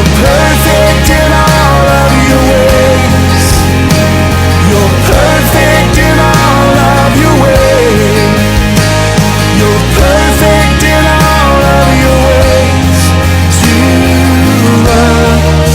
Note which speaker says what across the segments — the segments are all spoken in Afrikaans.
Speaker 1: You're perfect in all of your ways. You're perfect in all of your ways. You're perfect in all of your ways to us.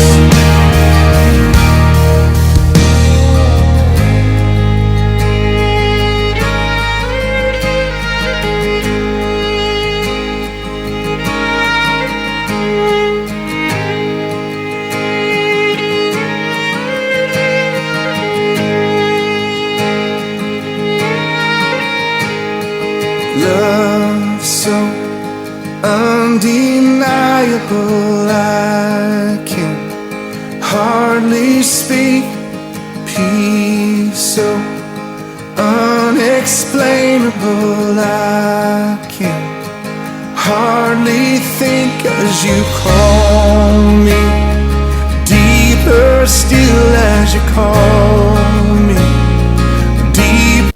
Speaker 1: Love so undeniable, I can hardly speak. Peace so unexplainable, I can hardly think as you call me. Deeper still as you call me. Deep.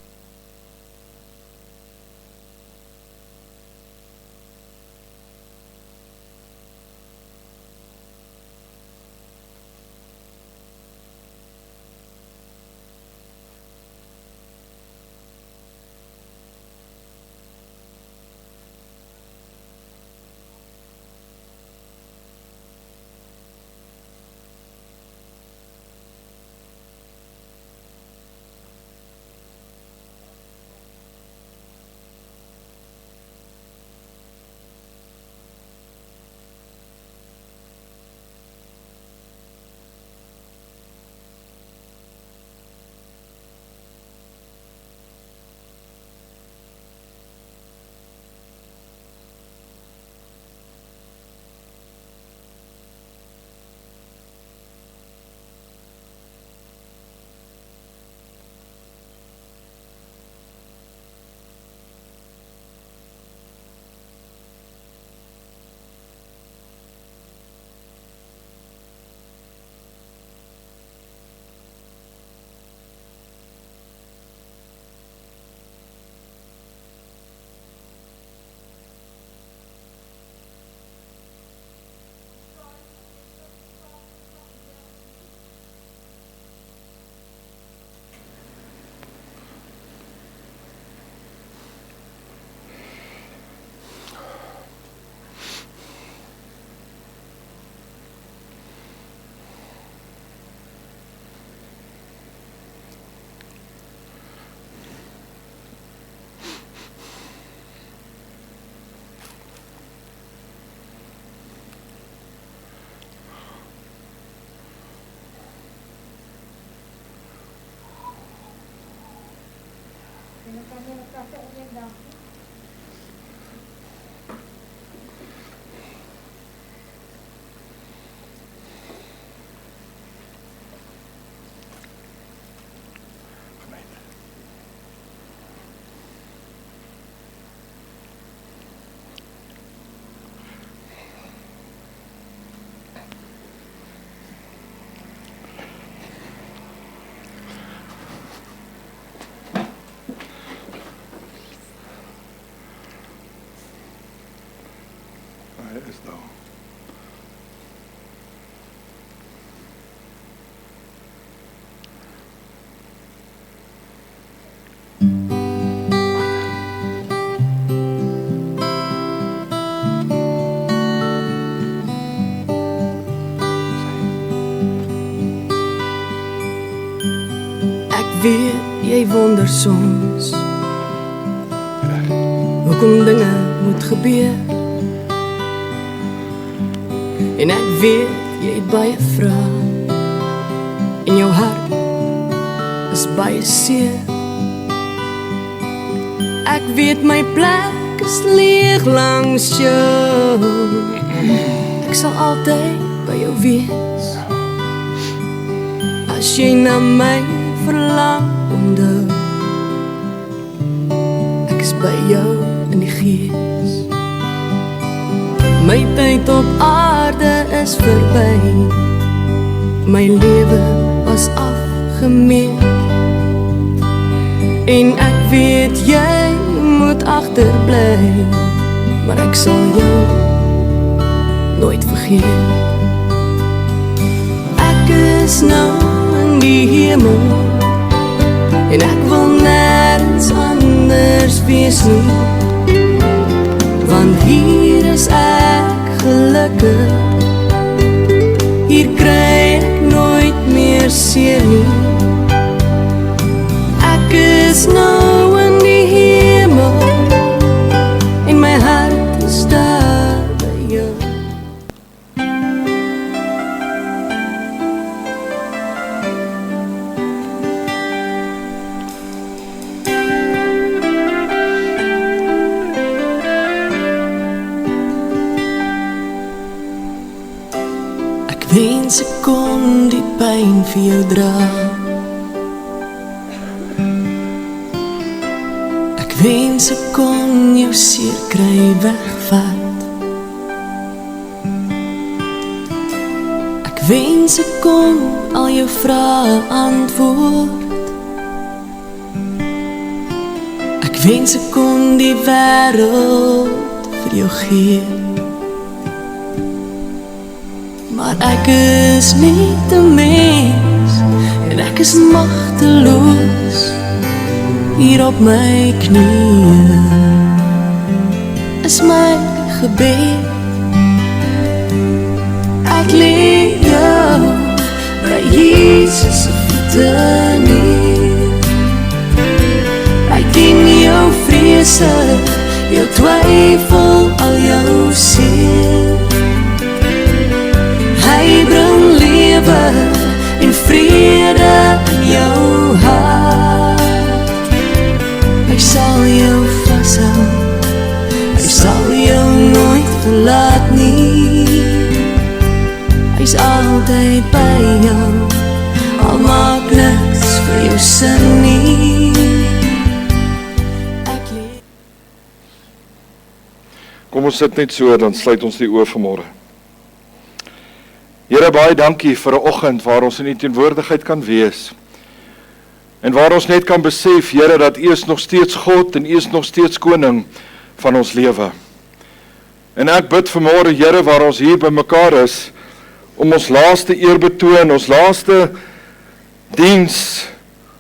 Speaker 2: As though
Speaker 3: Ek weet jy wonder soms hoekom dinge moet gebeur. En ek weet jy het baie vrae en jou hart is baie seer. Ek weet my plek is leeg langs jou. Ek sal altyd by jou wees. As jy na my verlang, onthou ek is by jou in die gees. My tyd op aarde is verby. My lewe was afgemeet. En ek weet jy moet agterbly, maar ek sal jou nooit vergeet. is nou in die hemel en ek wil nergens anders wees nie, want hier is ek gelukkig, hier kry ek nooit meer seer nie. Ek is nou in die hemel en my hart is daar by jou. Ek wens ek kon die pyn vir jou dra. Ek wens ek kon jou seer kry wegvat. Ek wens ek kon al jou vrae antwoord. Ek wens ek kon die wêreld vir jou gee. Maar ek is net 'n mens en ek is magteloos hier op my knieë. Is my gebed. Ek lê jou by Jesus se voete neer. Hy ken jou vrese, jou twyfel, al jou seer. Hy bring lewe en vrede in jou hart. Hy sal jou vashou, hy sal jou nooit verlaat nie. Hy's altyd by jou, al maak niks vir jou sin nie.
Speaker 2: Kom ons sit net so, dan sluit ons die oë vanmôre. Here, baie dankie vir 'n oggend waar ons in die teenwoordigheid kan wees. En waar ons net kan besef, Here, dat U is nog steeds God en U is nog steeds koning van ons lewe. En ek bid vanmôre, Here, waar ons hier by mekaar is, om ons laaste eerbetoon, ons laaste diens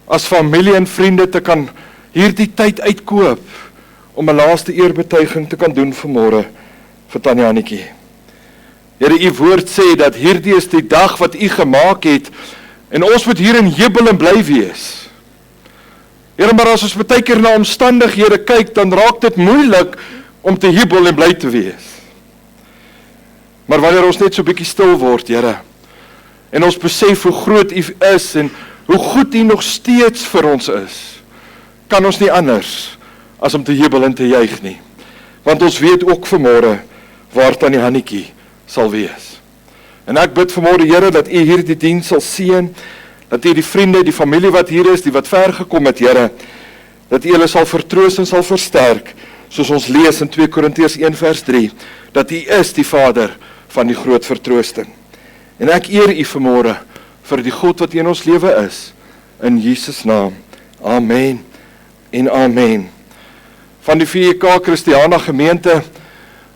Speaker 2: as familie en vriende te kan hierdie tyd uitkoop, om 'n laaste eerbetuiging te kan doen vanmôre vir Tannie Hannetjie. Here, U woord sê dat hierdie is die dag wat U gemaak het, en ons moet hier in jubel en bly wees. Here, maar as ons baie keer na omstandighede kyk, dan raak dit moeilik om te jubel en bly te wees. Maar wanneer ons net so 'n bietjie stil word, Here, en ons besef hoe groot U is en hoe goed U nog steeds vir ons is, kan ons nie anders as om te jubel en te juig nie. Want ons weet ook vanmôre waar Tannie Hannetjie sal wees. En ek bid vanmôre, Here, dat U hierdie diens sal seën, dat U die vriende, die familie wat hier is, die wat ver gekom het, Here, dat U hulle sal vertroos en sal versterk, soos ons lees in 2 Korintiërs 1 vers 3, dat U is die Vader van die groot vertroosting. En ek eer U vanmôre vir die God wat in ons lewe is, in Jesus naam. Amen en amen. Van die VK Christiana gemeente,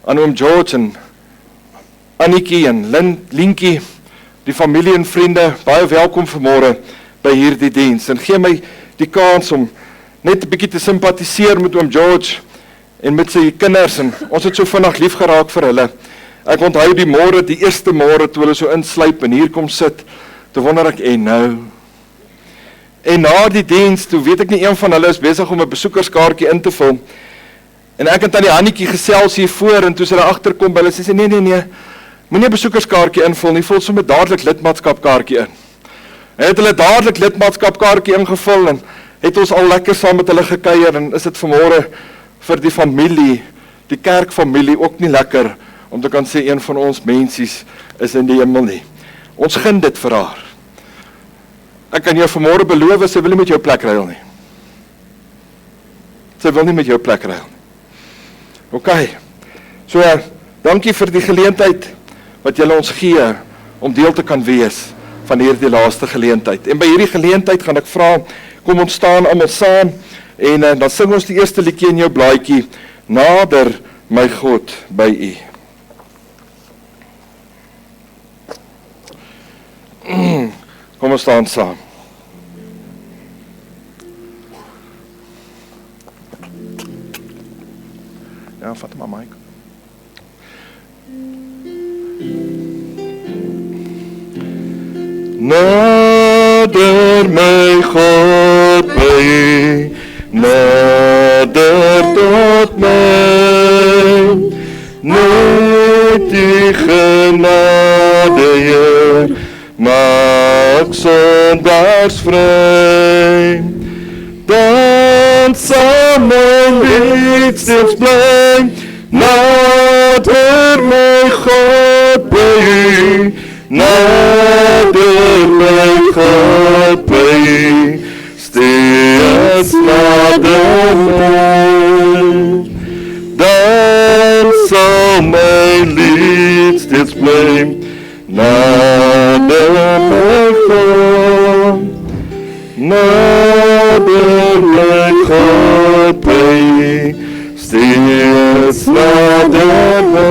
Speaker 2: aan oom George en Annikie en Linkie, die familie en vriende, baie welkom vanmôre by hierdie diens. En gee my die kans om net 'n bietjie te simpatiseer met oom George en met sy kinders, en ons het so vinnig lief geraak vir hulle. Ek onthou die môre, die eerste môre toe hulle so insluip en hier kom sit, toe wonder ek, en nou? En na die diens, toe weet ek nie, een van hulle is besig om 'n besoekerskaartjie in te vul. En ek en Tannie Hannetjie gesels hier voor, en toe sy daar agterkom by hulle, sy sê, nee, moenie 'n besoekerskaartjie invul nie, vul sommer dadelik lidmaatskapkaartjie in. En het hulle dadelik lidmaatskapkaartjie ingevul, en het ons al lekker saam met hulle gekuier, en is dit vanmôre vir die familie, die kerkfamilie, ook nie lekker, om te kan sê, een van ons mensies is in die hemel nie. Ons gun dit vir haar. Ek kan jou vanmôre beloof, sy wil nie met jou plek ruil nie. Sy wil nie met jou plek ruil nie. Ok, so dankie vir die geleentheid wat julle ons gee om deel te kan wees van hierdie laaste geleentheid. En by hierdie geleentheid gaan ek vra, kom ons staan almal saam en dan sing ons die eerste liedjie in jou blaadjie, Nader my God by U. ons staan saam. Ja, vat maar Mike. Nader my God by U, nader tot my, net die genade Heer, maak sondaars vry. Dan sal my lied steeds bly, nader my God by U, nader my God by U, steeds nader my. Dan sal my lied steeds bly, nader my God, nader my God by U, steeds nader my.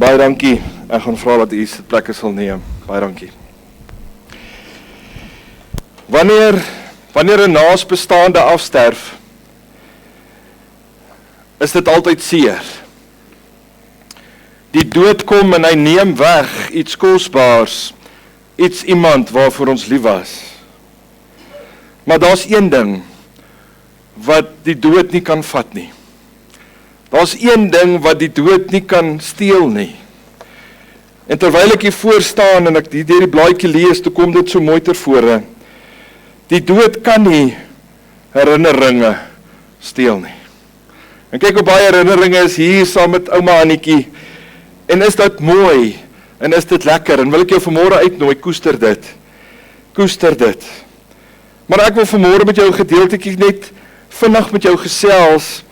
Speaker 2: Baie dankie. Ek gaan vra dat u se plekke sal neem. Baie dankie. Wanneer 'n naasbestaande afsterf, is dit altyd seer. Die dood kom en hy neem weg iets kosbaars, iemand waarvoor ons lief was. Maar daar's een ding wat die dood nie kan vat nie. Daar's een ding wat die dood nie kan steel nie. En terwyl ek hier voor staan en ek deur die blaadjie lees, toe kom dit so mooi ter vore. Die dood kan nie herinneringe steel nie. En kyk hoe baie herinneringe is hier saam met ouma Annetjie. En is dit mooi en is dit lekker en wil ek jou vanmôre uitnooi, koester dit. Koester dit. Maar ek wil vanmôre met jou 'n gedeeltetjie net vinnig met jou gesels.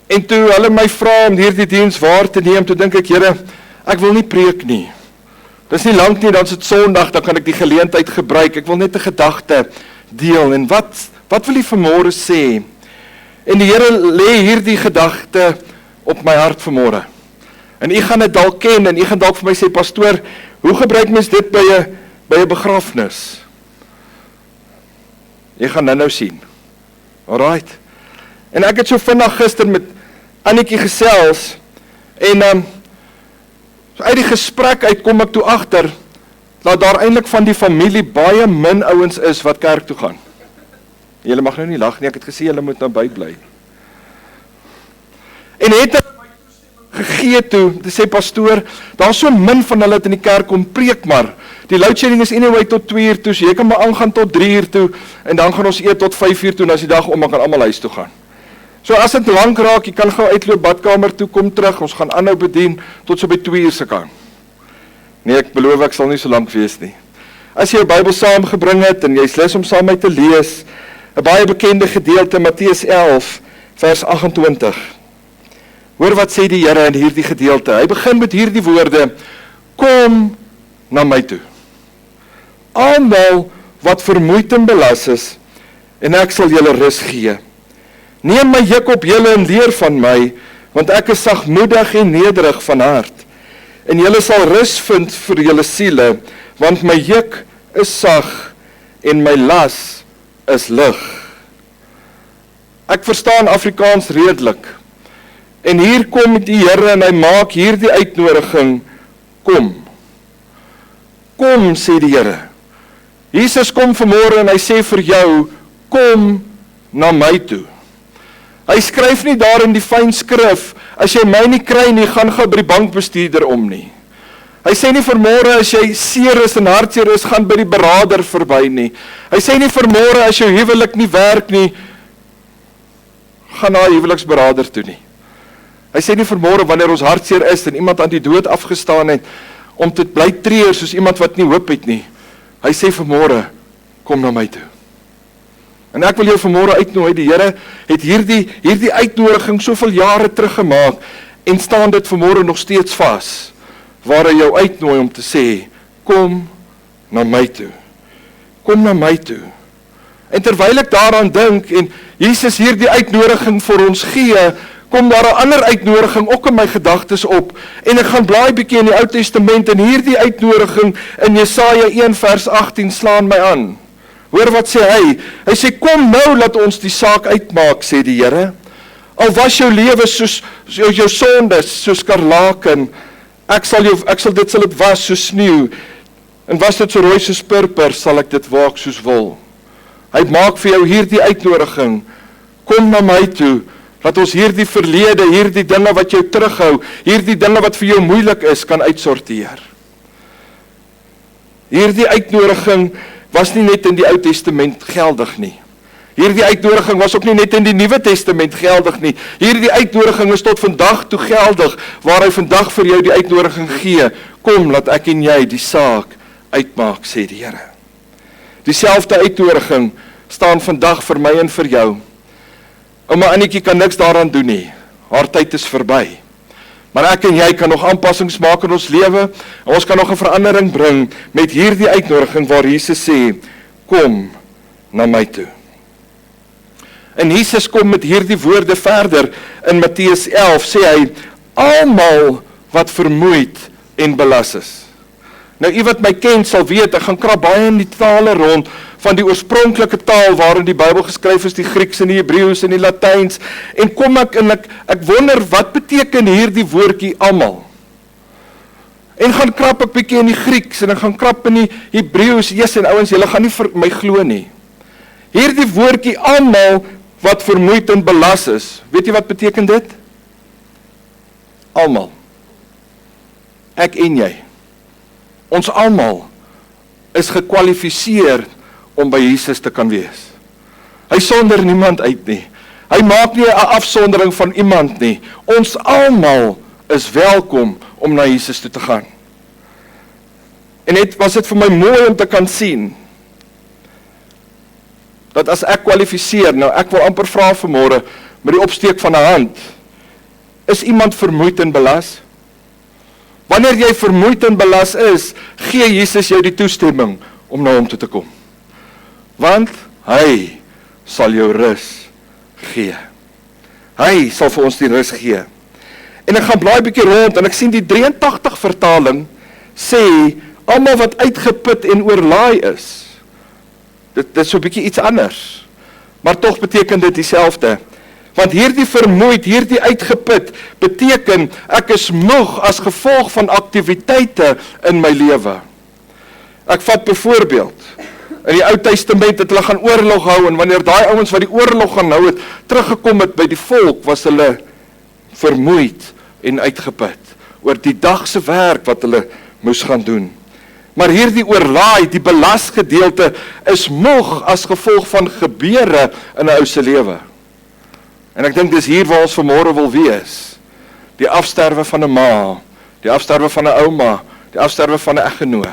Speaker 2: En toe hulle my vra om hierdie diens waar te neem, toe dink ek, Here, ek wil nie preek nie. Dis nie lank nie, dan is dit Sondag, dan kan ek die geleentheid gebruik. Ek wil net 'n gedagte deel. En wat wil U vanmôre sê? En die Here lê hierdie gedagte op my hart vanmôre. En U gaan dit dalk ken en U gaan dalk vir my sê, pastoor, hoe gebruik mens dit by 'n begrafnis? Jy gaan nou sien. Alright. En ek het so vinnig gister met Annetjie gesels en uit die gesprek uit kom ek toe agter dat daar eintlik van die familie baie min ouens is wat kerk toe gaan. Julle mag nou nie lag nie, ek het gesê julle moet nou bybly. En het hulle my toestemming gegee toe, te sê pastoor, daar's so min van hulle wat in die kerk kom, preek maar. Die loadshedding is anyway tot 2 uur toe, so jy kan maar aangaan tot 3 uur toe en dan gaan ons eet tot 5 uur toe en as die dag om, dan kan almal huis toe gaan. So as dit lank raak, jy kan gou uitloop badkamer toe, kom terug, ons gaan aanhou bedien tot so by 2 uur se kant. Nee, ek beloof ek sal nie so lank wees nie. As jy jou Bybel saamgebring het en jy's lus om saam met my te lees, 'n baie bekende gedeelte Matteus 11 vers 28. Hoor wat sê die Here in hierdie gedeelte. Hy begin met hierdie woorde: Kom na my toe. Almal wat vermoeid en belas is, en ek sal julle rus gee. Neem my juk op julle en leer van my, want ek is sagmoedig en nederig van hart. En julle sal rus vind vir julle siele, want my juk is sag en my las is lig. Ek verstaan Afrikaans redelik. En hier kom die Here en hy maak hierdie uitnodiging: kom. Kom, sê die Here. Jesus kom vanmôre en hy sê vir jou: kom na my toe. Hy skryf nie daar in die fyn skrif: as jy my nie kry nie, gaan gou by die bankbestuurder om nie. Hy sê nie vanmôre as jy seer is en hartseer is, gaan by die beraader verby nie. Hy sê nie vanmôre as jou huwelik nie werk nie, gaan na 'n huweliksberaader toe nie. Hy sê nie vanmôre wanneer ons hartseer is en iemand aan die dood afgestaan het, om te bly treur soos iemand wat nie hoop het nie. Hy sê vanmôre, kom na my toe. En ek wil jou vanmôre uitnooi, die Here het hierdie uitnodiging soveel jare terug gemaak en staan dit vanmôre nog steeds vas, waar hy jou uitnooi om te sê: kom na my toe. Kom na my toe. En terwyl ek daaraan dink en Jesus hierdie uitnodiging vir ons gee, kom daar 'n ander uitnodiging ook in my gedagtes op, en ek gaan blaai bietjie in die Ou Testament, en hierdie uitnodiging in Jesaja 1 vers 18 slaan my aan. Hoor wat sê hy? Hy sê, kom nou, laat ons die saak uitmaak, sê die Here. Al was jou lewe soos jou sondes, soos skarlaken, ek sal dit was soos sneeu, en was dit so rooi soos purper, sal ek dit waak soos wol. Hy maak vir jou hierdie uitnodiging, kom na my toe, laat ons hierdie verlede, hierdie dinge wat jou terughou, hierdie dinge wat vir jou moeilik is, kan uitsorteer. Hierdie uitnodiging was nie net in die Ou Testament geldig nie. Hierdie uitnodiging was ook nie net in die Nuwe Testament geldig nie. Hierdie uitnodiging is tot vandag toe geldig, waar hy vandag vir jou die uitnodiging gee. Kom, laat ek en jy die saak uitmaak, sê die Here. Dieselfde uitnodiging staan vandag vir my en vir jou. Ouma Annetjie kan niks daaraan doen nie. Haar tyd is verby. Maar ek en jy kan nog aanpassings maak in ons lewe, en ons kan nog 'n verandering bring met hierdie uitnodiging waar Jesus sê, kom na my toe. En Jesus kom met hierdie woorde verder in Matteus 11, sê hy, almal wat vermoeid en belas is. Nou, u wat my ken sal weet, ek gaan krap baie in die tale rond, van die oorspronklike taal waarin die Bybel geskryf is, die Grieks en die Hebreëus en die Latyns, en kom ek wonder, wat beteken hierdie woordjie almal? En gaan krap ek bietjie in die Grieks, en ek gaan krap in die Hebreëus, en ouens, julle gaan nie vir my glo nie. Hierdie woordjie almal wat vermoeid en belas is, weet jy wat beteken dit? Almal. Ek en jy. Ons almal is gekwalifiseer om by Jesus te kan wees. Hy sonder niemand uit nie. Hy maak nie 'n afsondering van iemand nie. Ons almal is welkom om na Jesus toe te gaan. En net was dit vir my mooi om te kan sien, dat as ek kwalifiseer, nou ek wil amper vra vanmôre, met die opsteek van 'n hand, is iemand vermoeid en belas? Wanneer jy vermoeid en belas is, gee Jesus jou die toestemming om na hom toe te kom. Want hy sal jou rus gee. Hy sal vir ons die rus gee. En ek gaan blaai bietjie rond, en ek sien die 83 vertaling sê, almal wat uitgeput en oorlaai is. Dit is so bietjie iets anders, maar tog beteken dit dieselfde. Want hierdie vermoeid, hierdie uitgeput, beteken ek is moeg as gevolg van aktiwiteite in my lewe. Ek vat byvoorbeeld, in die Ou Testament het hulle gaan oorlog hou, en wanneer daai ouens wat die oorlog gaan hou het, teruggekom het by die volk, was hulle vermoeid en uitgeput, oor die dagse werk wat hulle moes gaan doen. Maar hierdie oorlaai, die belasgedeelte, is moeg as gevolg van gebeure in 'n ou se lewe. En ek dink dis hier waar ons vanmôre wil wees. Die afsterwe van 'n ma, die afsterwe van 'n ouma, die afsterwe van 'n eggenoot.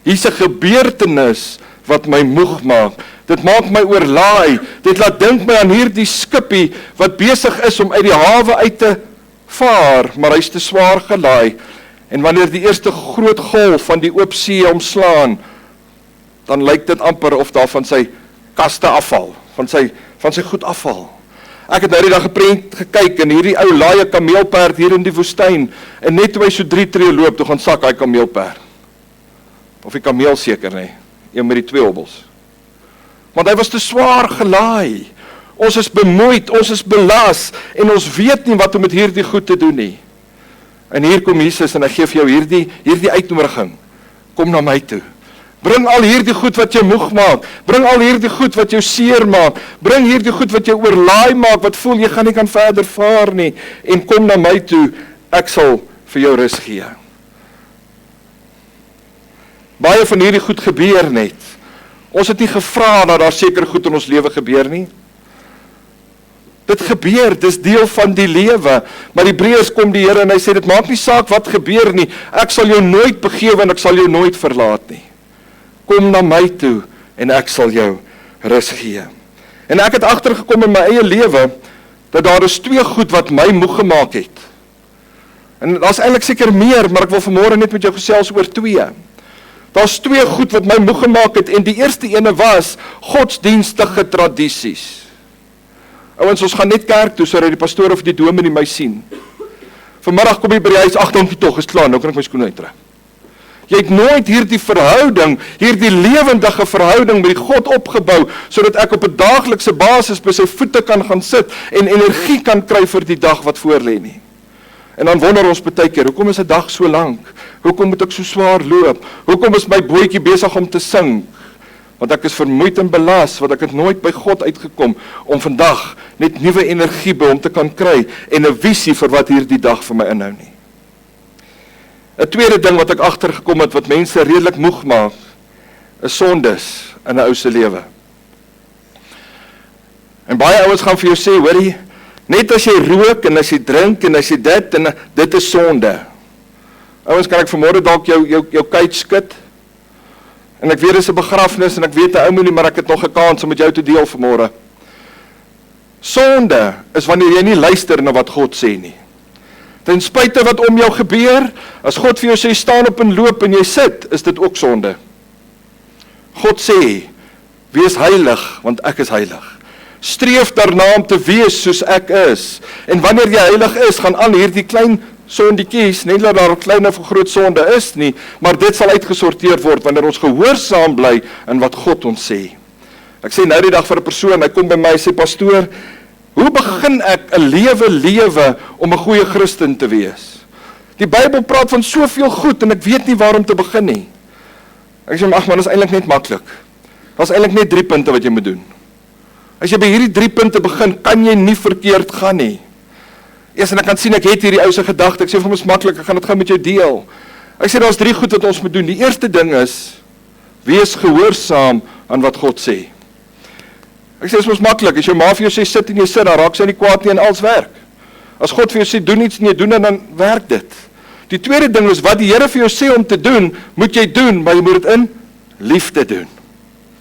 Speaker 2: Hier's 'n gebeurtenis wat my moeg maak. Dit maak my oorlaai. Dit laat dink my aan hierdie skippie wat besig is om uit die hawe uit te vaar, maar hy's te swaar gelaai. En wanneer die eerste groot golf van die oop see omslaan, dan lyk dit amper of daar van sy kaste afval, van sy goed afval. Ek het nou die dag 'n prent gekyk, en hierdie ou laai 'n kameelperd hier in die woestyn, en net toe hy so 3 tree loop, toe gaan sak hy kameelperd. Of die kameel seker nie, een met die 2 hobbels. Want hy was te swaar gelaai. Ons is bemoeid, ons is belas, en ons weet nie wat om met hierdie goed te doen nie. En hier kom Jesus, en hy gee vir jou hierdie uitnodiging. Kom na my toe. Bring al hierdie goed wat jou moeg maak. Bring al hierdie goed wat jou seer maak. Bring hierdie goed wat jou oorlaai maak, wat voel jy gaan nie kan verder vaar nie. En kom na my toe, ek sal vir jou rus gee. Baie van hierdie goed gebeur net. Ons het nie gevra dat daar seker goed in ons lewe gebeur nie. Dit gebeur, dis deel van die lewe. Maar Hebreërs kom die Here en hy sê, dit maak nie saak wat gebeur nie. Ek sal jou nooit begewe en ek sal jou nooit verlaat nie. Kom na my toe en ek sal jou rus gee. En ek het agtergekom in my eie lewe, dat daar is 2 goed wat my moeg gemaak het. En daar's eintlik seker meer, maar ek wil vanmôre net met jou gesels oor 2. Daar's 2 goed wat my moeg gemaak het, en die eerste ene was godsdienstige tradisies. Ouens, ons gaan net kerk toe, sodat die pastoor of die dominee my sien. Vanmiddag kom jy by die huis, ag dankie tog, is klaar, nou kan ek my skoene uittrek. Jy het nooit hierdie verhouding, hierdie lewendige verhouding met die God opgebou, sodat ek op 'n daaglikse basis by sy voete kan gaan sit en energie kan kry vir die dag wat voor lê nie. En dan wonder ons baie keer, hoekom is 'n dag so lank? Hoekom moet ek so swaar loop? Hoekom is my bootjie besig om te sink? Want ek is vermoeid en belas, want ek het nooit by God uitgekom om vandag net nuwe energie by hom te kan kry en 'n visie vir wat hierdie dag vir my inhou nie. 'n Tweede ding wat ek agtergekom het wat mense redelik moeg maak, is sondes in 'n ou se lewe. En baie ouens gaan vir jou sê, hoorie, net as jy rook en as jy drink en as jy dit en dit is sonde. Ouens, kan ek vanmôre dalk jou kuit skud? En ek weet dis 'n begrafnis en ek weet 'n ou moenie, maar ek het nog 'n kans om met jou te deel vanmôre. Sonde is wanneer jy nie luister na wat God sê nie. Ten spyte wat om jou gebeur, as God vir jou sê staan op en loop en jy sit, is dit ook sonde. God sê, wees heilig, want ek is heilig. Streef daarna om te wees soos ek is. En wanneer jy heilig is, gaan al hierdie klein sondetjies, nie dat daar 'n klein of groot sonde is nie, maar dit sal uitgesorteer word wanneer ons gehoorsaam bly in wat God ons sê. Ek sê nou die dag vir 'n persoon, hy kom by my en sê, pastoor, hoe begin ek 'n lewe om 'n goeie Christen te wees? Die Bybel praat van soveel goed en ek weet nie waar om te begin nie. Ek sê, ag man, dit is eintlik net maklik. Daar's eintlik net 3 punte wat jy moet doen. As jy by hierdie 3 punte begin, kan jy nie verkeerd gaan nie. Eers en ek kan sien, ek het hierdie ou se gedagte, ek sê vir hom is maklik, ek gaan dit gou met jou deel. Ek sê, daar's 3 goed wat ons moet doen. Die eerste ding is, wees gehoorsaam aan wat God sê. Ek sê, dit is mos maklik, as jou ma vir jou sê, sit en jy sit, dan raak sy nie kwaad nie en alles werk. As God vir jou sê, doen iets en jy doen en dan werk dit. Die tweede ding is, wat die Here vir jou sê om te doen, moet jy doen, maar jy moet dit in liefde doen.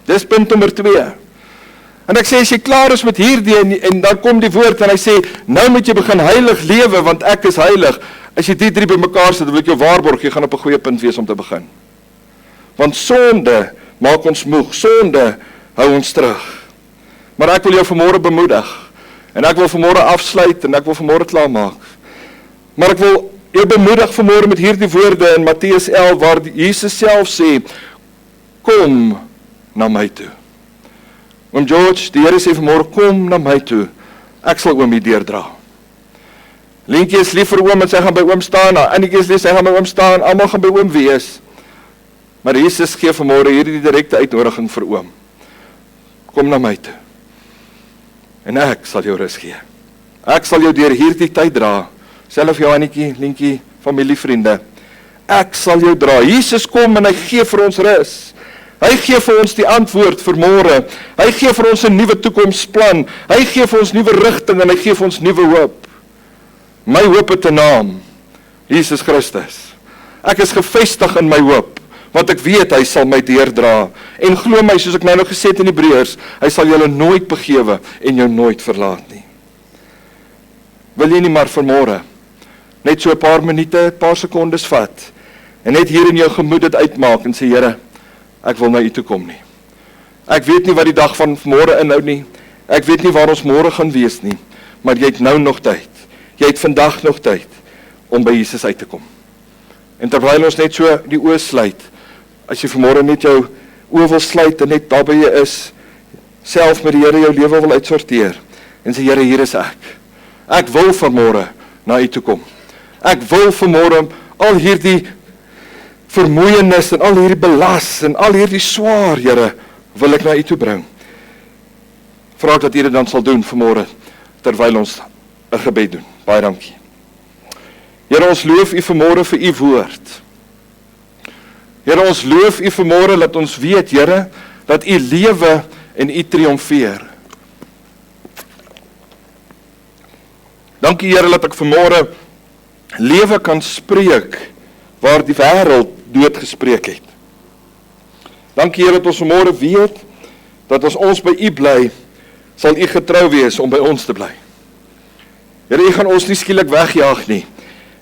Speaker 2: Dis punt nommer 2. En ek sê, as jy klaar is met hierdie, en dan kom die woord, en hy sê, nou moet jy begin heilig lewe, want ek is heilig. As jy die 3 by mekaar sit, dan wil ek jou waarborg, jy gaan op 'n goeie punt wees om te begin. Want sonde maak ons moeg, sonde hou ons terug. Maar ek wil jou vanmôre bemoedig, en ek wil vanmôre afsluit, en ek wil vanmôre klaarmaak. Maar ek wil jou bemoedig vanmôre met hierdie woorde in Matteus 11, waar Jesus self sê, kom na my toe. Oom George, die Here sê vanmôre, kom na my toe, ek sal oom hier deurdra. Lientjie is lief vir oom, en sy gaan by oom staan, Annetjie is lief, sy gaan by oom staan, almal gaan by oom wees. Maar Jesus gee vanmôre hierdie direkte uitnodiging vir oom. Kom na my toe. En ek sal jou rus gee. Ek sal jou deur hierdie tyd dra. Self jou Annetjie, Lientjie, familie, vriende. Ek sal jou dra. Jesus kom en hy gee vir ons rus. Hy gee vir ons die antwoord vir môre. Hy gee vir ons 'n nuwe toekomsplan. Hy gee vir ons nuwe rigting en hy gee vir ons nuwe hoop. My hoop het 'n naam. Jesus Christus. Ek is gefestig in my hoop, want ek weet hy sal my deurdra. En glo my, soos ek nou gesê het in Hebreërs, hy sal julle nooit begewe en jou nooit verlaat nie. Wil jy nie maar vanmôre net so 'n paar minute, 'n paar sekondes vat en net hier in jou gemoed dit uitmaak en sê, Here, ek wil na u toe kom nie. Ek weet nie wat die dag van môre inhou nie. Ek weet nie waar ons môre gaan wees nie, maar jy het nou nog tyd. Jy het vandag nog tyd om by Jesus uit te kom. En terwyl ons net so die oë sluit, as jy vanmôre net jou oë wil sluit en net daar by jy is, self met die Here jou lewe wil uitsorteer en sê, Here, hier is ek. Ek wil vanmôre na u toe kom. Ek wil vanmôre al hierdie vermoeienis en al hierdie belas en al hierdie swaar, Here, wil ek na u toe bring. Vra dat u dit dan sal doen vanmôre, terwyl ons 'n gebed doen. Baie dankie. Here, ons loof u vanmôre vir u woord. Here, ons loof u vanmôre dat ons weet, Here, dat u lewe en u triomfeer. Dankie, Here, dat ek vanmôre lewe kan spreek waar die wêreld dood gespreek het. Dankie, Here, dat ons vanmôre weet dat as ons by u bly, sal u getrou wees om by ons te bly. Here, u gaan ons nie skielik wegjaag nie.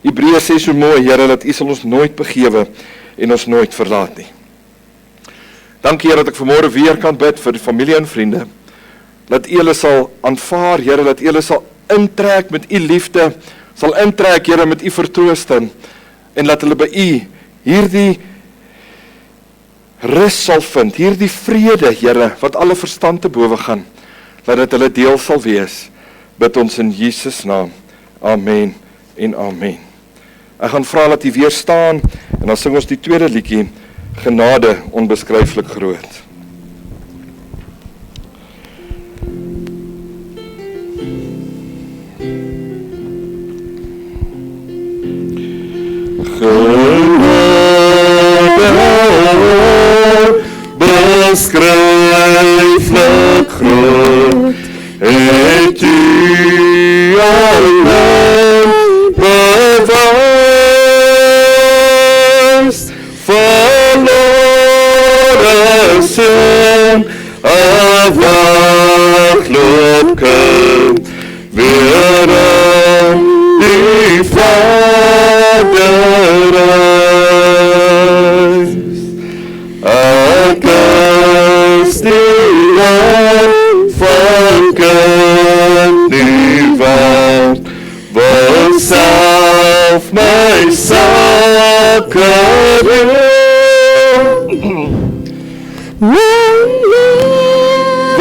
Speaker 2: Hebreërs sê so mooi, Here, dat u sal ons nooit begewe en ons nooit verlaat nie. Dankie, Here, dat ek vanmôre weer kan bid vir die familie en vriende. dat U hulle sal aanvaar, Here, dat U hulle sal intrek met U liefde, sal intrek, Here, met U vertroosting, en dat hulle by U hierdie rus sal vind, hierdie vrede, Here, wat alle verstand te bowe gaan, dat dit hulle deel sal wees, bid ons in Jesus naam. Amen en amen. Ek gaan vra dat U weer staan, en dan sing ons die tweede liedjie, Genade onbeskryflik groot.
Speaker 1: Beskryflik groot, het U alleen bewys, verlore sin, afwagloop kind, weer in die Vaderhuis. Ek is die Lam van kind nie waard, wil self my sake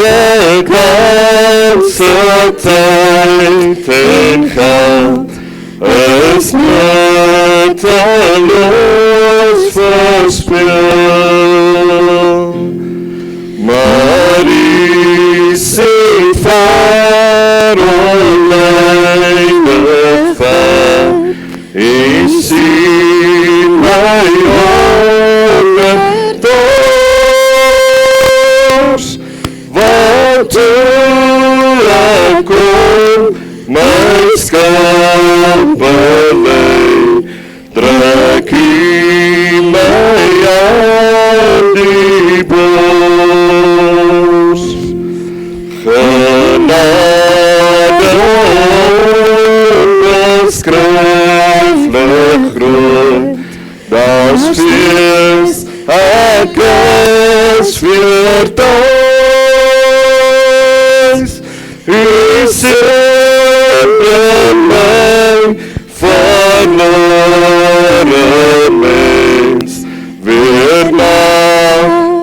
Speaker 1: de ganse tyd en geld is nutteloos verspil. Maar U sien ver oneindig ver, U sien my onderdors, waartoe ek kom, my skape lei, trek U my aan die bors. Genade onbeskryflik groot, daar's fees, ek is weer thuis. U sien my verlore mens, weer na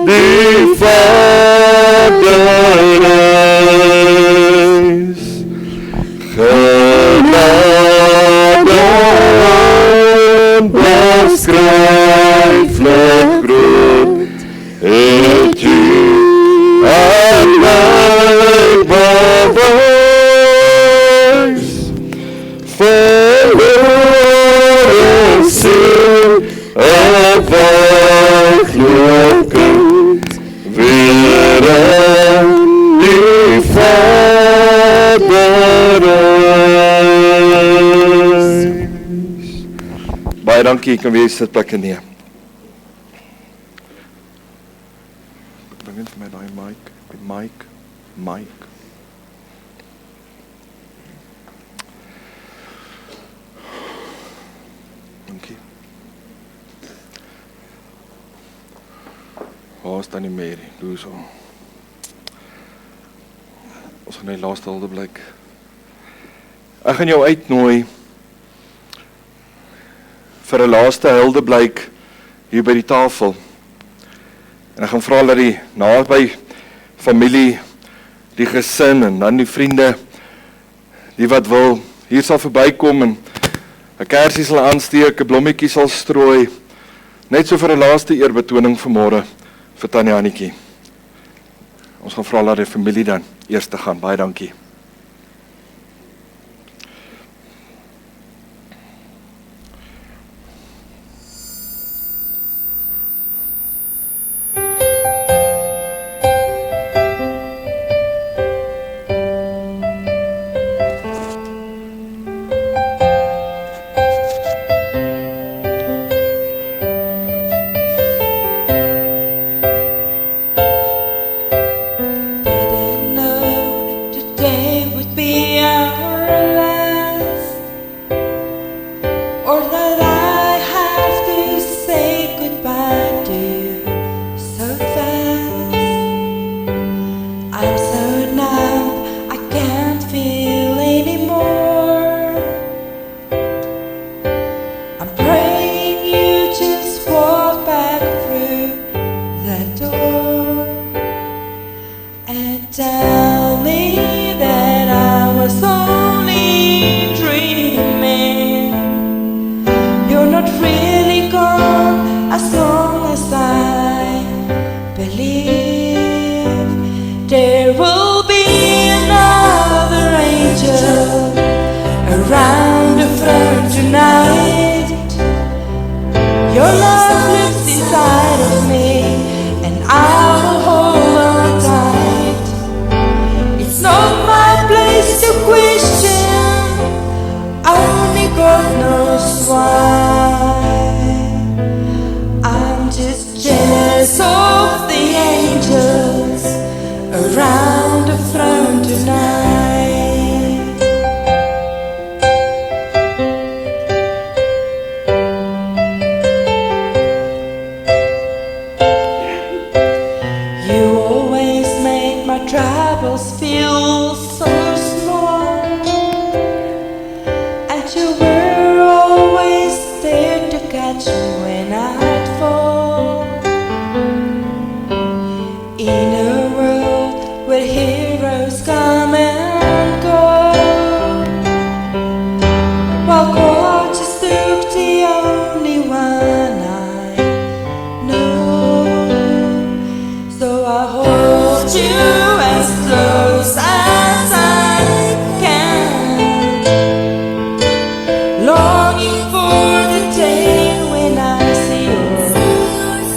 Speaker 1: die Vaderhuis. Genade onbeskryflik groot, het U aan my bewys, verlore sin, afwagloop kind, weer in die Vaderhuis. Baie dankie, kan weer sitplekke neem. Bring net vir my daai mic. Dankie. Waar is Tannie Mary? Doe so. Ons gaan die laaste hulde blyk. Ek gaan jou uitnooi vir 'n laaste hulde blyk hier by die tafel. En ek gaan vra dat die naby familie, die gesin en dan die vriende, die wat wil, hier sal verbykom en 'n kersie sal aansteek, 'n blommetjie sal strooi, net so vir 'n laaste eerbetoning vanmôre vir Tannie Annetjie. Ons gaan vra dat die familie dan eers te gaan. Baie dankie.
Speaker 3: Today around the throne tonight. Your love lives inside of me, and I will hold on tight. It's not my place to question, only God knows why. I'm just jealous of the angels around the throne tonight. You always make my troubles feel so small, and you were always there to catch me when I'd fall. In a world where heroes come and go, while God just took the only one I know. So I hold you as close as I can, longing for the day when I see your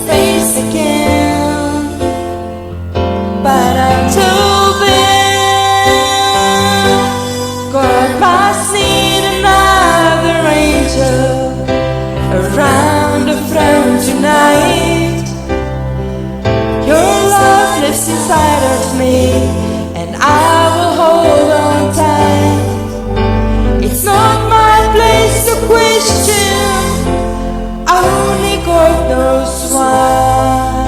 Speaker 3: face again. But until then, God must need another angel around the throne tonight. Your love lives inside of me, and I will hold on tight. It's not my place to question, only God knows why.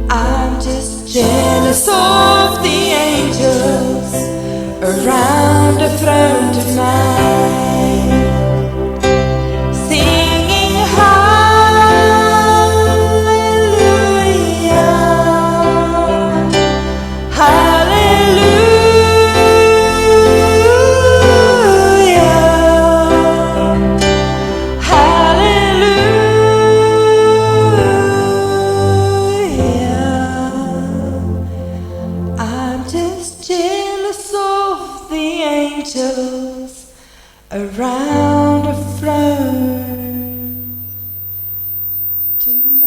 Speaker 3: I'm just jealous of the angels around the throne tonight, singing hallelujah, hallelujah, hallelujah. I'm just jealous of the angels around the throne tonight.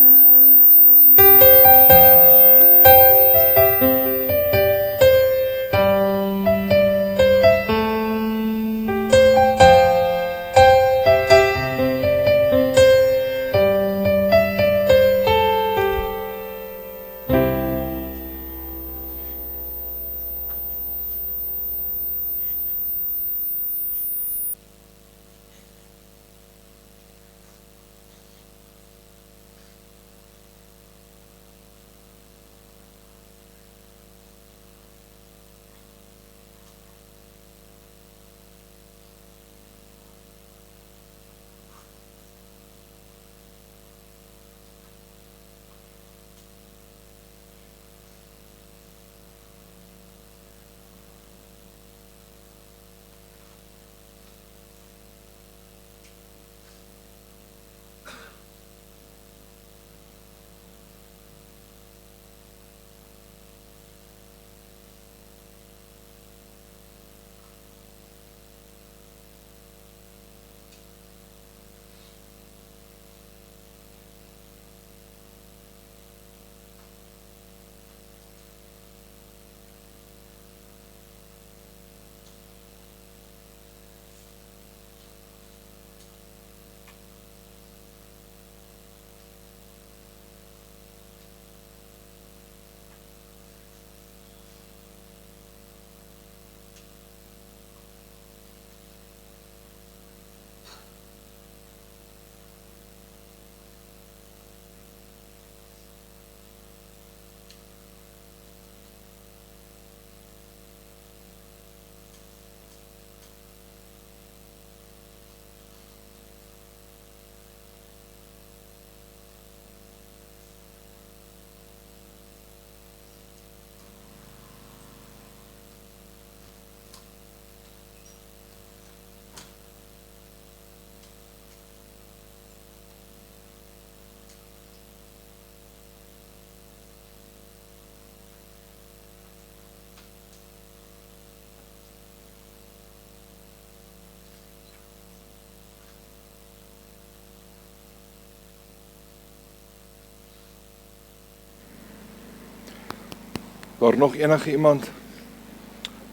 Speaker 1: Daar nog enige iemand?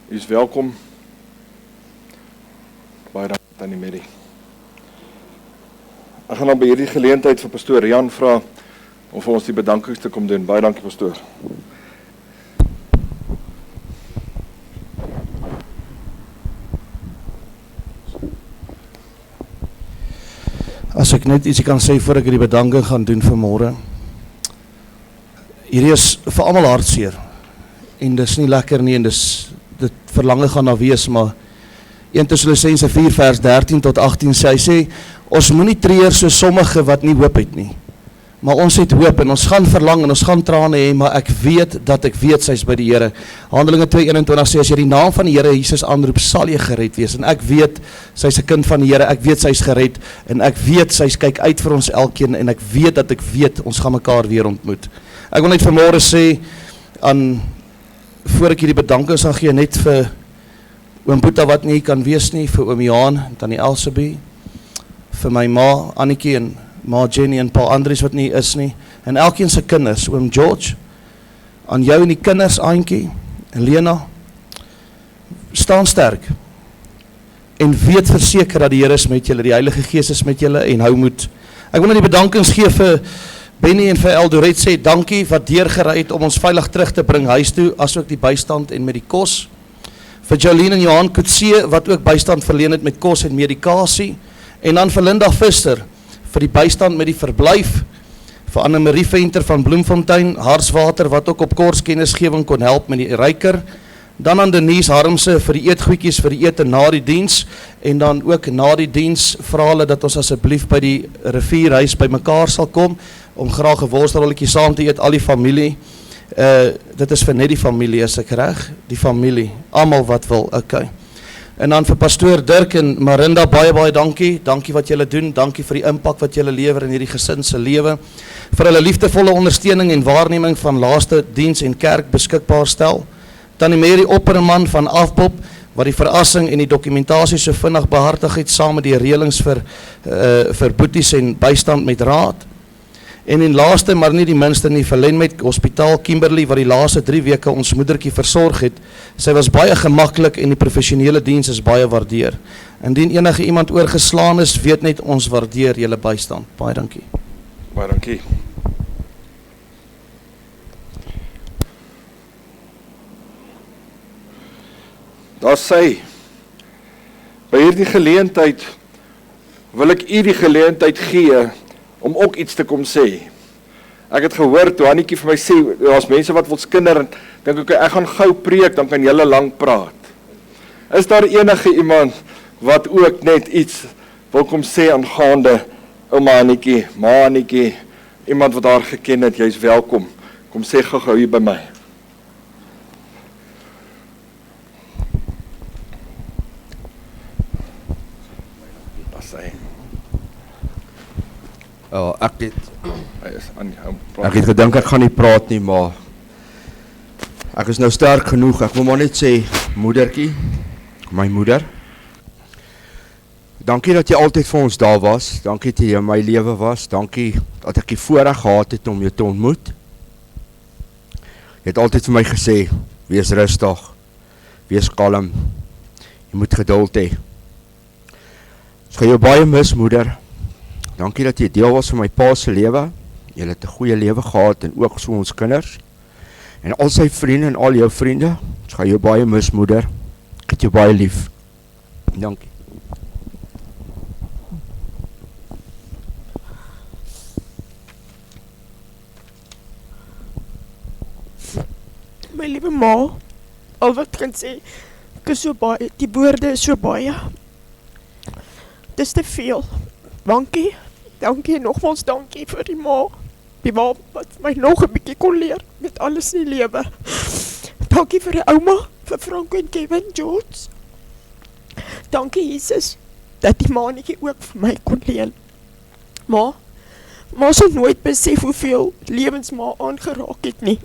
Speaker 1: U is welkom. Baie dankie Tannie Mary. Ek gaan dan by hierdie geleentheid vir pastoor Jan vra om vir ons die bedankings te kom doen. Baie dankie pastoor.
Speaker 4: As ek net ietsie kan sê voor ek die bedanking gaan doen vanmôre. Hierdie is vir almal hartseer. En dis nie lekker nie en dit verlange gaan daar wees, maar 1 Tessalonisense 4 vers 13 tot 18 sê, hy sê, ons moenie treur so sommige wat nie hoop het nie. Maar ons het hoop en ons gaan verlang en ons gaan trane hê, maar ek weet sy is by die Here. Handelinge 2:21 sê, as jy die naam van die Here Jesus aanroep, sal jy gered wees. En ek weet, sy is 'n kind van die Here, ek weet sy is gered, en ek weet sy kyk uit vir ons elkeen, en ek weet, ons gaan mekaar weer ontmoet. Ek wil net vanmôre sê, voor ek hierdie bedankings gaan gee, net vir oom Boeta wat nie kan wees nie, vir oom Johan, Tannie Elsabie, vir my ma, Annetjie en ma Jenny en pa Andries wat nie is nie, en elkeen se kinders, oom George, aan jou en die kinders, Aantjie, en Lena, staan sterk, en weet verseker dat die Here is met julle, die Heilige Gees is met julle, en hou moed. Ek wil net die bedankings gee vir Benny en vir Eldoret sê, dankie wat deurgery het om ons veilig terug te bring huis toe, asook die bystand en met die kos. Vir Jolene en Johan Kutse, wat ook bystand verleen het met kos en medikasie. En dan vir Linda Visser, vir die bystand met die verblyf. Vir Annemarie Venter van Bloemfontein, Harswater, wat ook op kors kennisgewing kon help met die ryker. Dan aan Denise Harmse vir die eetgoedjies, vir die ete na die diens. En dan ook na die diens vra hulle dat ons asseblief by die rivierhuis by mekaar sal kom, om graag 'n worstelrolletjie saam te eet, al die familie. Dit is vir net die familie, is ek reg? Die familie, almal wat wil, okay. En dan vir pastoor Dirk en Marinda, baie dankie. Dankie wat julle doen, dankie vir die impak wat julle lewer in hierdie gesin se lewe. Vir hulle liefdevolle ondersteuning en waarneming van laaste diens en kerk beskikbaar stel. Tannie Mary Opperman van Afpop, wat die verrassing en die dokumentasie so vinnig behartig het, saam met die reëlings vir boeties en bystand met raad. En in laaste, maar nie die minste nie, vir Lenmet Hospitaal Kimberley, wat die laaste 3 weke ons moedertjie versorg het. Sy was baie gemaklik en die professionele diens is baie waardeer. Indien enige iemand oorgeslaan is, weet net ons waardeer julle bystand. Baie dankie.
Speaker 1: Baie dankie. Daar sê, by hierdie geleentheid wil ek u die geleentheid gee om ook iets te kom sê. Ek het gehoor toe Annetjie vir my sê, daar's mense wat wil skinder en dink ek gaan gou preek, dan kan julle lank praat. Is daar enige iemand wat ook net iets wil kom sê aangaande ouma Annetjie, ma Annetjie, iemand wat haar geken het, jy's welkom. Kom sê gou hier by my.
Speaker 5: Ek het gedink ek gaan nie praat nie, maar ek is nou sterk genoeg. Ek wil maar net sê, moedertjie, my moeder, dankie dat jy altyd vir ons daar was, dankie dat jy in my lewe was, dankie dat ek die voorreg gehad het om jou te ontmoet. Jy het altyd vir my gesê, wees rustig, wees kalm, jy moet geduld hê. Ek gaan jou baie mis, moeder. Dankie dat jy deel was van my pa se lewe. Jy het 'n goeie lewe gehad en ook so ons kinders. En al sy vriende en al jou vriende. Ek gaan jou baie mis, moeder. Ek het jou baie lief. Dankie.
Speaker 6: My liewe ma, al wat kan sê, ek is so baie, die woorde is so baie. Dis te veel. Dankie. Dankie en nogmaals dankie vir die ma wat my nog 'n bietjie kon leer met alles in die lewe. Dankie vir die ouma, vir Franco en Kevin, George. Dankie Jesus, dat die maanetjie ook vir my kon leer. Ma sal nooit besef hoeveel lewens ma aangeraak het nie.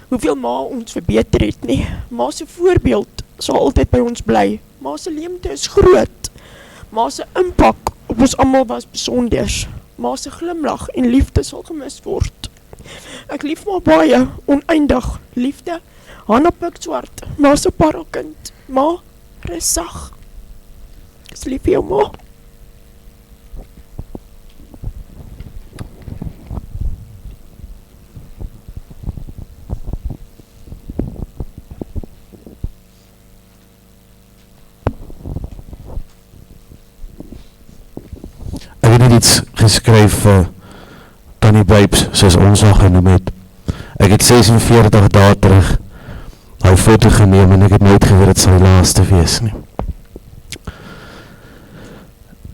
Speaker 6: Hoeveel ma ons verbeter het nie. Ma se voorbeeld sal altyd by ons bly. Ma se leemte is groot. Ma se impak op ons almal was besonder. Ma se glimlag en liefde sal gemis word. Ek lief maar baie, oneindig. Liefde, Hanna pik swart, ma so parelkind. Ma, rustig. Ek is lief vir jou, ma.
Speaker 7: Ek het net iets geskryf vir Tannie Babes, soos ons al genoem het. Ek het 46 dae terug hy foto geneem en ek het nooit geweet dit sal die laaste wees nie.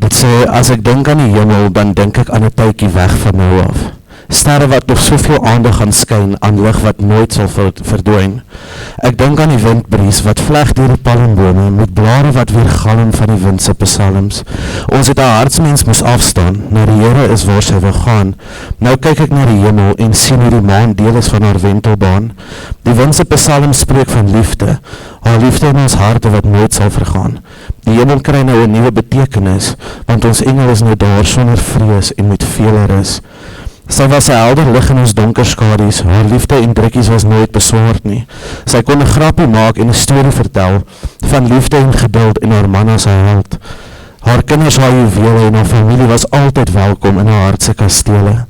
Speaker 7: Dit sê, as ek dink aan die hemel, dan dink ek aan 'n tydjie weg van nou af. Sterre wat nog soveel aandag gaan skyn aan lig wat nooit sal verdwyn. Ek dink aan die windbries wat vleg deur die palmbome met blare wat weer galm van die wind se psalms. Ons het 'n hartsmens moes afstaan, na die Here is waar sy wil gaan. Nou kyk ek na die hemel en sien hoe die maan deel is van haar wentelbaan. Die wind se psalm spreek van liefde, haar liefde in ons harte wat nooit sal vergaan. Die hemel kry nou 'n nuwe betekenis, want ons engel is nou daar sonder vrees en met vele rus. Sy was 'n helder lig in ons donker skadu's, haar liefde en drukkies was nooit beswaard nie. Sy kon 'n grappie maak en 'n storie vertel, van liefde en geduld en haar man as haar held. Haar kinders haar juwele en haar familie was altyd welkom in haar hart se kastele.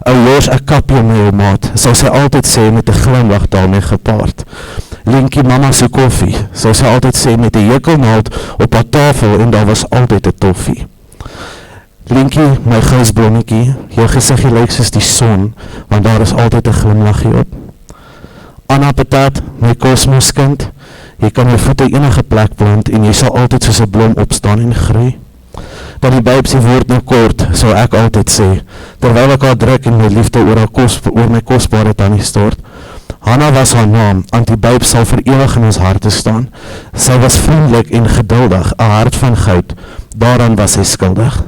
Speaker 7: Ou los, ek kap jou my ou maat, sou sy altyd sê met 'n glimlag daarmee gepaard. Lientjie, mama se koffie, sou sy altyd sê met 'n hekelnaald op haar tafel en daar was altyd 'n toffie. Lientjie, my gysblommetjie, jou gesiggie lyk soos die son, want daar is altyd 'n glimlaggie op. Anna Patat, my kosmoskind, jy kan jou voete enige plek plant en jy sal altyd soos 'n blom opstaan en groei. Dat die Babes woord nou kort, sou ek altyd sê, terwyl ek haar druk en my liefde oor my kosbare tannie stort. Hanna was haar naam, Auntie Babes sal vir ewig in ons harte staan. Sy was vriendelik en geduldig, 'n hart van goud, daaraan was sy skuldig.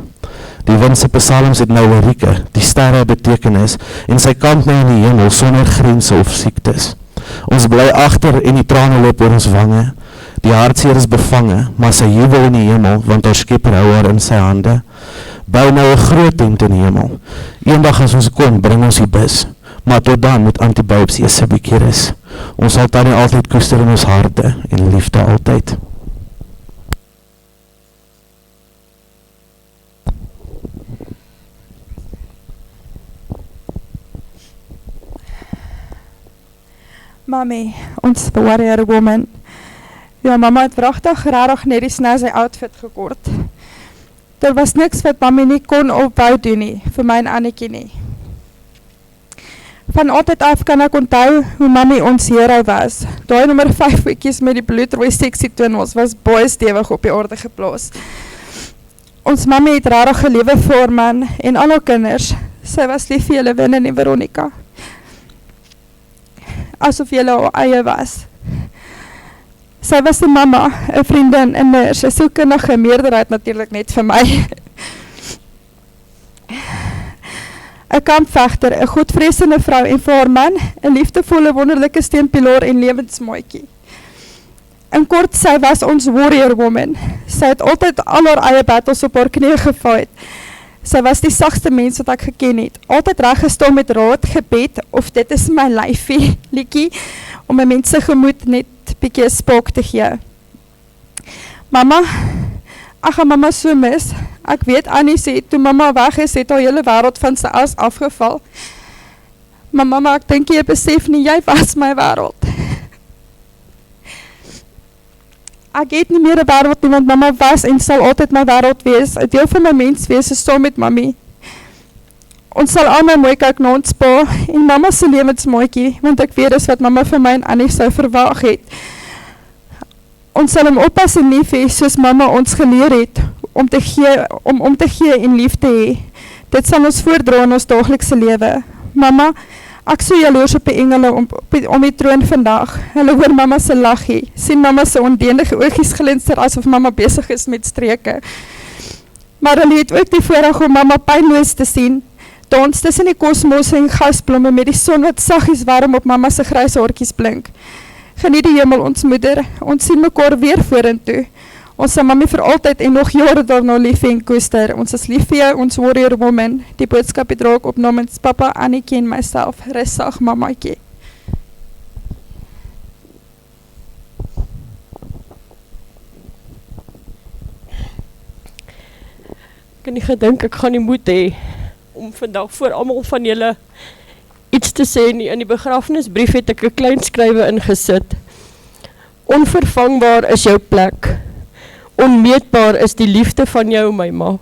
Speaker 7: Die wind se psalms het nou lirieke, die sterre betekenis, en sy kamp nou in die hemel sonder grense of siektes. Ons bly agter en die trane loop oor ons wange. Die hartseer is bevange, maar sy jubel in die hemel, want haar Skepper hou haar in sy hande. Bou nou 'n groot tent in die hemel. Eendag as ons kon, bring ons die bus. Maar tot dan moet Auntie Babes eers 'n bietjie rus. Ons sal tannie altyd koester in ons harte en liefde altyd.
Speaker 6: Mami, ons warrior woman. Ja, mama het vragtig rarig net die snazzy outfit gekort. Er was niks wat mami nie kon of wou doen nie, vir my en Annetjie nie. Van altyd af kan ek onthou hoe mami ons hero was. Daai nommer 5 weekies met die bloedrooi sexy toon was baie stewig op die orde geplaas. Ons mami het rarig gelewe vir haar man en al haar kinders. Sy was lief vir julle Winnie en Veronica. Asof julle haar eie was. Sy was 'n mamma, 'n vriendin, 'n nurse, 'n sielkundige meerderheid natuurlik net vir my. 'n kampvegter, 'n godvreesende vrou en vir haar man, 'n liefdevolle wonderlike steunpilaar en lewensmaatjie. In kort, sy was ons warrior woman. Sy het altyd al haar eie battles op haar knieë gefight. Sy was die sagste mens wat ek geken het. Altyd reg gestaan met raad, gebed of dit is my lyfie liedjie om 'n mens se gemoed net bietjie 'n spark te gee. Mama, ek gaan mama so mis. Ek weet Annie sê toe mama weg is, het haar hele wêreld van sy as afgeval. Maar mama, ek dink jy besef nie jy was my wêreld. Ek het nie meer 'n wêreld nie, want mama was en sal altyd my wêreld wees. 'n Deel van my menswees is saam met mami. Ons sal almal mooi kyk na ons pa en mama se lewensmaatjie, want ek weet dis wat mama vir my en Annie sou verwag het. Ons sal hom oppas en lief hê soos mama ons geleer het om te gee en lief te hê. Dit sal ons voordra in ons daaglikse lewe. Mama, ek so jaloers op die engele om die troon vandag. Hulle hoor mama se laggie, sien mama se ondeende oogies glinster asof mama besig is met streke. Maar hulle het ook die voorreg om mama pynloos te sien. Dans tussen die kosmos en gasblomme met die son wat saggies warm op mama se grys haartjies blink. Geniet die hemel ons moeder, ons sien mekaar weer vorentoe.
Speaker 8: Ons sal mami vir altyd en nog jare daarna lief hê en koester. Ons is lief vir jou, ons warrior woman. Die boodskap het raak op namens papa, Annikie en myself. Rustig, mamaatjie.
Speaker 6: Ek het nie gedink ek gaan die moed hê om vandag voor almal van julle iets te sê nie. In die begrafenisbrief het ek 'n klein skrywe ingesit. Onvervangbaar is jou plek. Onmeetbaar is die liefde van jou, my ma.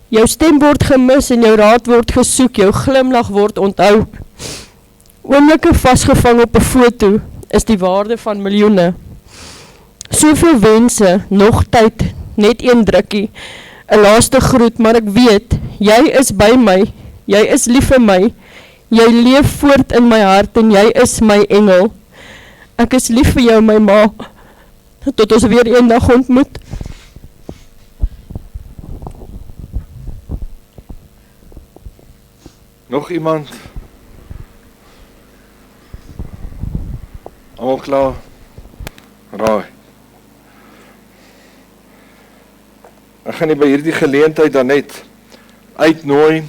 Speaker 6: Jou stem word gemis en jou raad word gesoek, jou glimlag word onthou. Oomblikke vasgevang op 'n foto is die waarde van miljoene. Soveel wense, nog tyd, net een drukkie, 'n laaste groet, maar ek weet, jy is by my, jy is lief vir my, jy leef voort in my hart en jy is my engel. Ek is lief vir jou, my ma, tot ons weer eendag ontmoet.
Speaker 2: Nog iemand? Almal klaar? Raai. Ek gaan nie by hierdie geleentheid dan net uitnooi,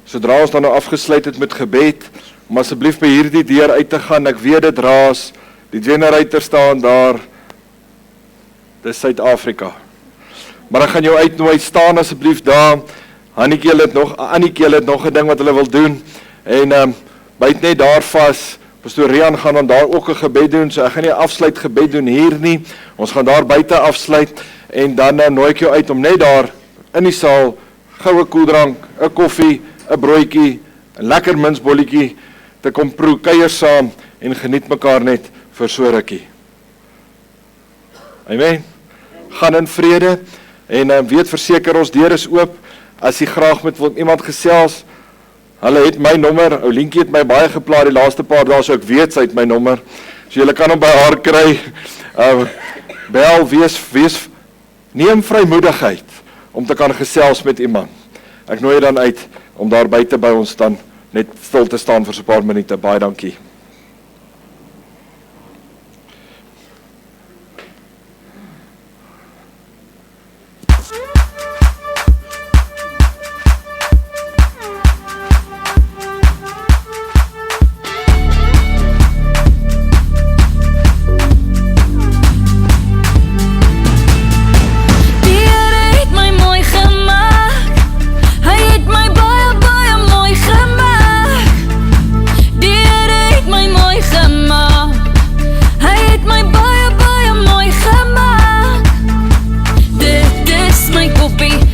Speaker 2: sodra ons dan nou afgesluit het met gebed, om asseblief by hierdie deur uit te gaan. Ek weet dit raas, die generator staan daar, dis Suid-Afrika. Maar ek gaan jou uitnooi, staan asseblief daar. Annikie het nog 'n ding wat hulle wil doen, en byt net daar vas. Pastoor Rian gaan dan daar ook 'n gebed doen, so ek gaan nie 'n afsluit gebed doen hier nie. Ons gaan daar buite afsluit, en dan nooi ek jou uit om net daar in die saal goue koeldrank, 'n koffie, 'n broodjie, 'n lekker minsbolletjie te kom proe, kuier saam en geniet mekaar net vir so rukkie. Amen. Gaan in vrede en weet verseker ons deur is oop. As jy graag met iemand gesels, hulle het my nommer, Oulientjie het my baie geplaas die laaste paar dae, so ek weet sy het my nommer. So julle kan hom by haar kry. Bel, neem vrymoedigheid om te kan gesels met iemand. Ek nooi dan uit om daar buite by ons dan net stil te staan vir so 'n paar minute. Baie dankie.
Speaker 3: Koppie